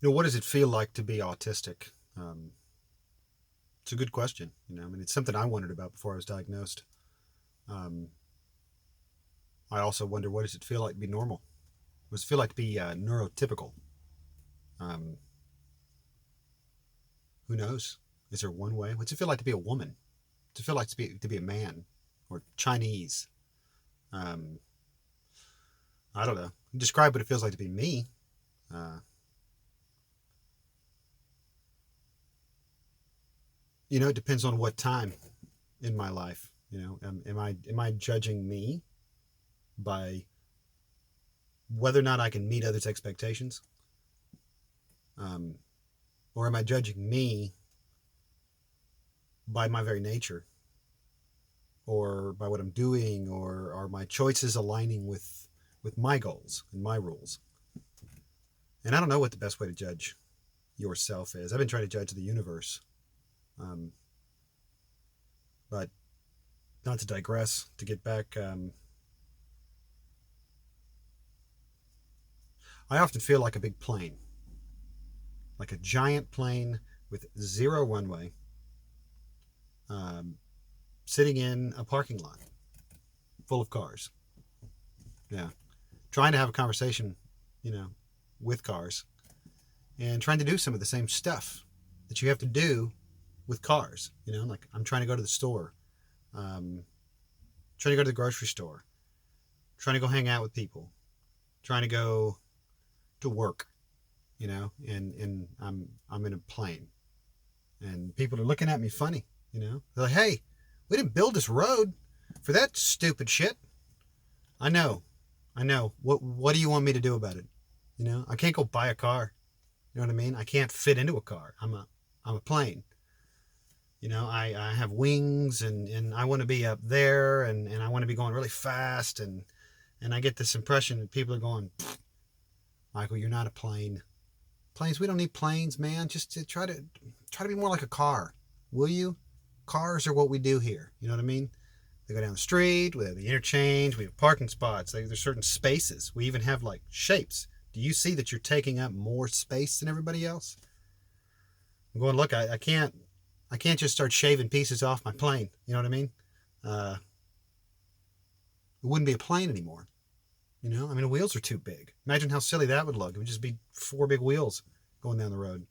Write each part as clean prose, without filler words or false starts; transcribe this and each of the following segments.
What does it feel like to be autistic? Um, it's a good question. I mean, it's something I wondered about before I was diagnosed. Um, I also wonder, what does it feel like to be normal? What does it feel like to be neurotypical? Um, who knows? Is there one way? What's it feel like to be a woman? What's it feel like to be a man or Chinese? Um, I don't know. Describe what it feels like to be me. Uh, it depends on what time in my life. Am I judging me by whether or not I can meet others' expectations, um, or am I judging me by my very nature, or by what I'm doing, or are my choices aligning with my goals and my rules? And I don't know what the best way to judge yourself is. I've been trying to judge the universe, um, but not to digress. To get back, I often feel like a big plane, like a giant plane with zero runway, um, sitting in a parking lot full of cars. Yeah, trying to have a conversation, you know, with cars and trying to do some of the same stuff that you have to do with cars. Like I'm trying to go to the store, um, trying to go to the grocery store, trying to go hang out with people, trying to go to work. And I'm in a plane, and people are looking at me funny. They're like, "Hey, we didn't build this road for that stupid shit." I know, I know. What do you want me to do about it? I can't go buy a car. You know what I mean? I can't fit into a car. I'm a plane. I have wings, and I want to be up there, and I want to be going really fast, and I get this impression that people are going, Michael, you're not a plane. Planes, we don't need planes, man. Just to try to be more like a car, will you? Cars are what we do here. You know what I mean? They go down the street. We have the interchange. We have parking spots. There's certain spaces. We even have like shapes. Do you see that you're taking up more space than everybody else? I'm going, look, I can't just start shaving pieces off my plane. You know what I mean? Uh, it wouldn't be a plane anymore. I mean, the wheels are too big. Imagine how silly that would look. It would just be four big wheels going down the road.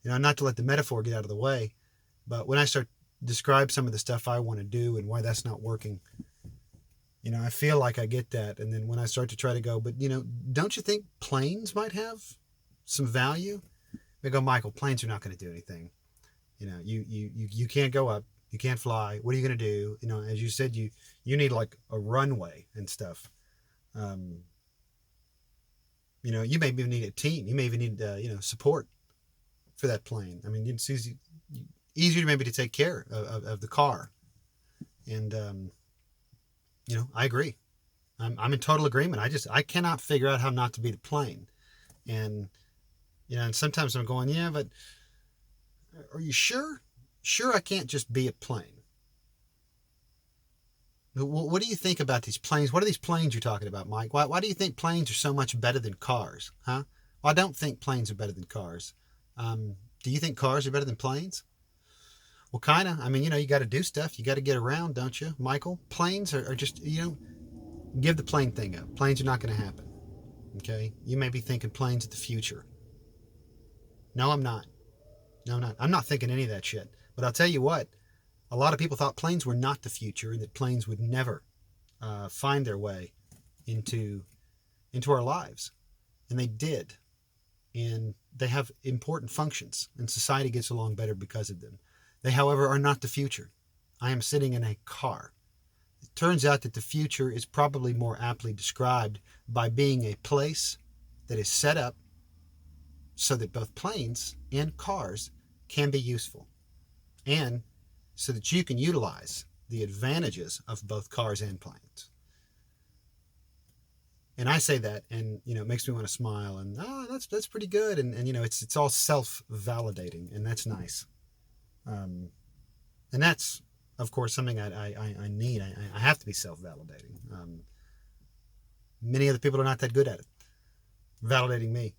Not to let the metaphor get out of the way, but when I start describe some of the stuff I want to do and why that's not working, I feel like I get that. And then when I start to try to go, but don't you think planes might have some value? They go, Michael, planes are not going to do anything. You can't go up, you can't fly. What are you going to do? As you said, you need like a runway and stuff. Um, you may even need a team. You may even need support for that plane. I mean, it's easier maybe to take care of the car. And I agree. I'm in total agreement. I cannot figure out how not to be the plane. And and sometimes I'm going, yeah, but are you sure? Sure, I can't just be a plane. What do you think about these planes? What are these planes you're talking about, Mike? Why do you think planes are so much better than cars? Huh? Well, I don't think planes are better than cars. Do you think cars are better than planes? Well, kind of. I mean, you got to do stuff. You got to get around, don't you, Michael? Planes are just, give the plane thing up. Planes are not going to happen. Okay? You may be thinking planes of the future. No, I'm not. No, I'm not. I'm not thinking any of that shit. But I'll tell you what, a lot of people thought planes were not the future and that planes would never find their way into our lives. And they did. And they have important functions, and society gets along better because of them. They, however, are not the future. I am sitting in a car. It turns out that the future is probably more aptly described by being a place that is set up so that both planes and cars can be useful, and so that you can utilize the advantages of both cars and planes. And I say that, and it makes me want to smile, and that's pretty good, and it's all self-validating, and that's nice. Um, and that's, of course, something I need. I have to be self-validating. Many other people are not that good at it, validating me.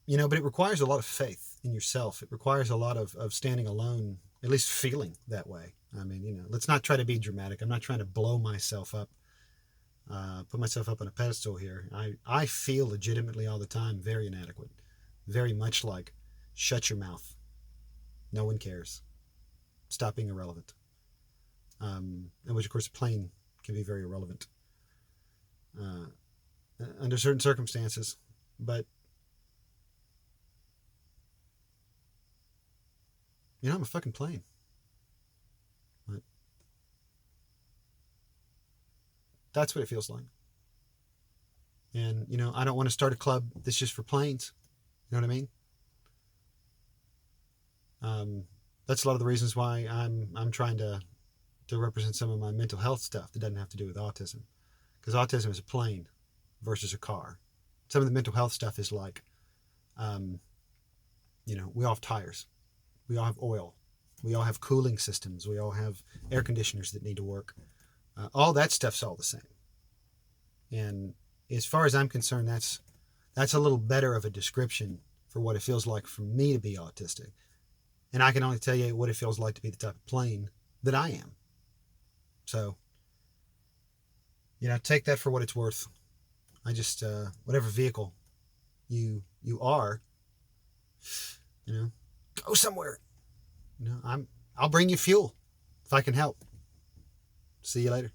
But it requires a lot of faith in yourself. It requires a lot of standing alone, at least feeling that way. I mean, let's not try to be dramatic. I'm not trying to blow myself up, put myself up on a pedestal here. I feel legitimately all the time very inadequate, very much like shut your mouth. No one cares. Stop being irrelevant. And which, of course, a plane can be very irrelevant uh, under certain circumstances. But, I'm a fucking plane. But that's what it feels like. And, I don't want to start a club that's just for planes. You know what I mean? That's a lot of the reasons why I'm trying to represent some of my mental health stuff that doesn't have to do with autism. Because autism is a plane versus a car. Some of the mental health stuff is like, we all have tires. We all have oil. We all have cooling systems. We all have air conditioners that need to work. All that stuff's all the same. And as far as I'm concerned, that's a little better of a description for what it feels like for me to be autistic. And I can only tell you what it feels like to be the type of plane that I am. So, take that for what it's worth. I just, whatever vehicle you are, go somewhere. I'll bring you fuel if I can help. See you later.